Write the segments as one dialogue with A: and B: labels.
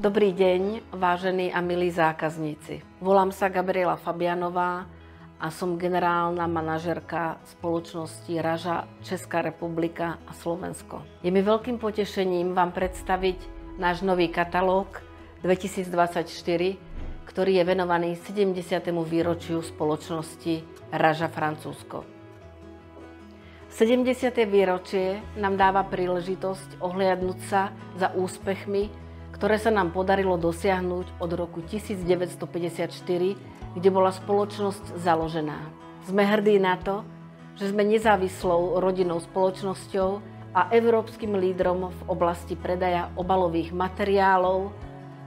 A: Dobrý deň, vážení a milí zákazníci. Volám sa Gabriela Fabianová a som generálna manažérka spoločnosti Raža Česká republika a Slovensko. Je mi veľkým potešením vám predstaviť náš nový katalóg 2024, ktorý je venovaný 70. výročiu spoločnosti Raža Francúzsko. 70. výročie nám dáva príležitosť ohliadnúť sa za úspechmi, ktoré sa nám podarilo dosiahnuť od roku 1954, kde bola spoločnosť založená. Sme hrdí na to, že sme nezávislou rodinnou spoločnosťou a európskym lídrom v oblasti predaja obalových materiálov,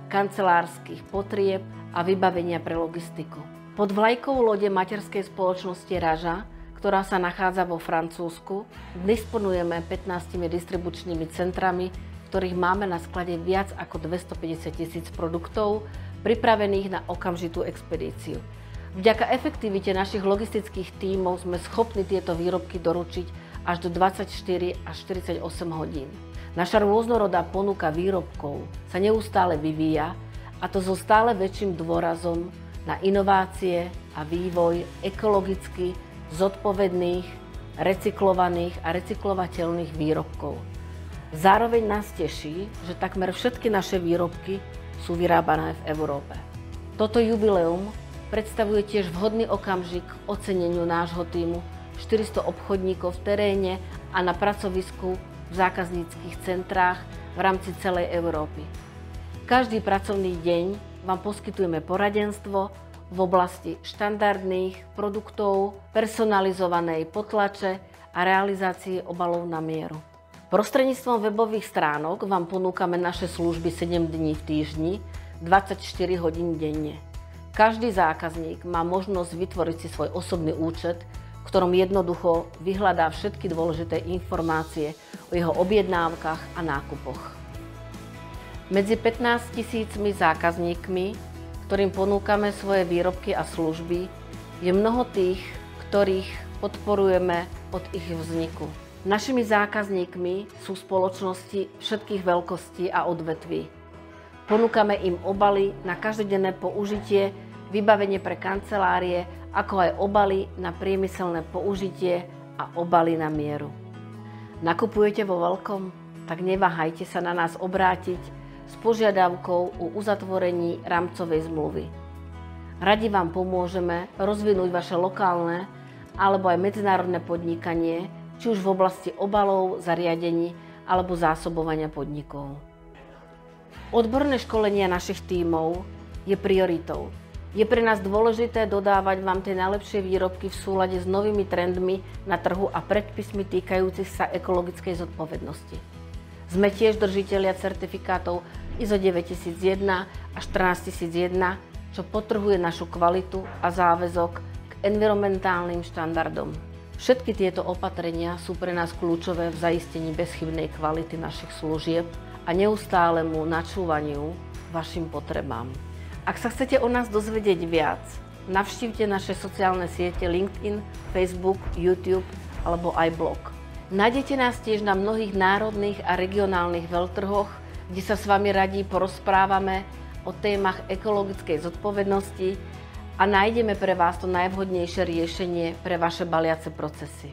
A: kancelárskych potrieb a vybavenia pre logistiku. Pod vlajkou lode materskej spoločnosti Raža, ktorá sa nachádza vo Francúzsku, disponujeme 15 distribučnými centrami, ktorých máme na sklade viac ako 250 000 produktov, pripravených na okamžitú expedíciu. Vďaka efektivite našich logistických tímov sme schopní tieto výrobky doručiť až do 24 až 48 hodín. Naša rôznorodá ponuka výrobkov sa neustále vyvíja, a to so stále väčším dôrazom na inovácie a vývoj ekologicky zodpovedných, recyklovaných a recyklovateľných výrobkov. Zároveň nás teší, že takmer všetky naše výrobky sú vyrábané v Európe. Toto jubileum predstavuje tiež vhodný okamžik k oceneniu nášho tímu 400 obchodníkov v teréne a na pracovisku v zákazníckych centrách v rámci celej Európy. Každý pracovný deň vám poskytujeme poradenstvo v oblasti štandardných produktov, personalizovanej potlače a realizácie obalov na mieru. Prostredníctvom webových stránok vám ponúkame naše služby 7 dní v týždni, 24 hodín denne. Každý zákazník má možnosť vytvoriť si svoj osobný účet, v ktorom jednoducho vyhľadá všetky dôležité informácie o jeho objednávkach a nákupoch. Medzi 15 000 zákazníkmi, ktorým ponúkame svoje výrobky a služby, je mnoho tých, ktorých podporujeme od ich vzniku. Našimi zákazníkmi sú spoločnosti všetkých veľkostí a odvetví. Ponúkame im obaly na každodenné použitie, vybavenie pre kancelárie, ako aj obaly na priemyselné použitie a obaly na mieru. Nakupujete vo veľkom? Tak neváhajte sa na nás obrátiť s požiadavkou o uzatvorení rámcovej zmluvy. Radi vám pomôžeme rozvinúť vaše lokálne alebo aj medzinárodné podnikanie, či už v oblasti obalov, zariadení alebo zásobovania podnikov. Odborné školenie našich tímov je prioritou. Je pre nás dôležité dodávať vám tie najlepšie výrobky v súlade s novými trendmi na trhu a predpismi týkajúcich sa ekologickej zodpovednosti. Sme tiež držitelia certifikátov ISO 9001 a 14001, čo podtrhuje našu kvalitu a záväzok k environmentálnym štandardom. Všetky tieto opatrenia sú pre nás kľúčové v zaistení bezchybnej kvality našich služieb a neustálemu načúvaniu vašim potrebám. Ak sa chcete o nás dozvedieť viac, navštívte naše sociálne siete LinkedIn, Facebook, YouTube alebo aj blog. Nájdete nás tiež na mnohých národných a regionálnych veľtrhoch, kde sa s vami radi porozprávame o témach ekologickej zodpovednosti a nájdeme pre vás to najvhodnejšie riešenie pre vaše baliace procesy.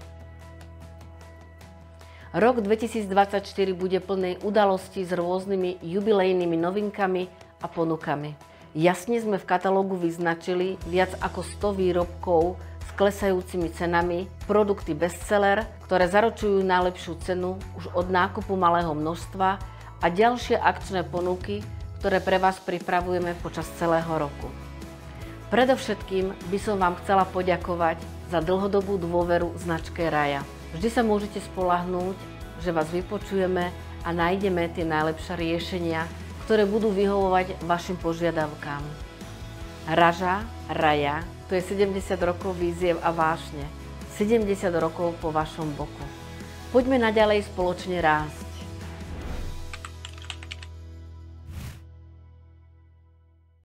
A: Rok 2024 bude plný udalostí s rôznymi jubilejnými novinkami a ponukami. Jasne sme v katalógu vyznačili viac ako 100 výrobkov s klesajúcimi cenami, produkty bestseller, ktoré zaručujú najlepšiu cenu už od nákupu malého množstva a ďalšie akčné ponuky, ktoré pre vás pripravujeme počas celého roku. Predovšetkým by som vám chcela poďakovať za dlhodobú dôveru značke Raja. Vždy sa môžete spoľahnúť, že vás vypočujeme a nájdeme tie najlepšie riešenia, ktoré budú vyhovovať vašim požiadavkám. Raža, Raja, to je 70 rokov výziev a vášne. 70 rokov po vašom boku. Poďme naďalej spoločne rásť.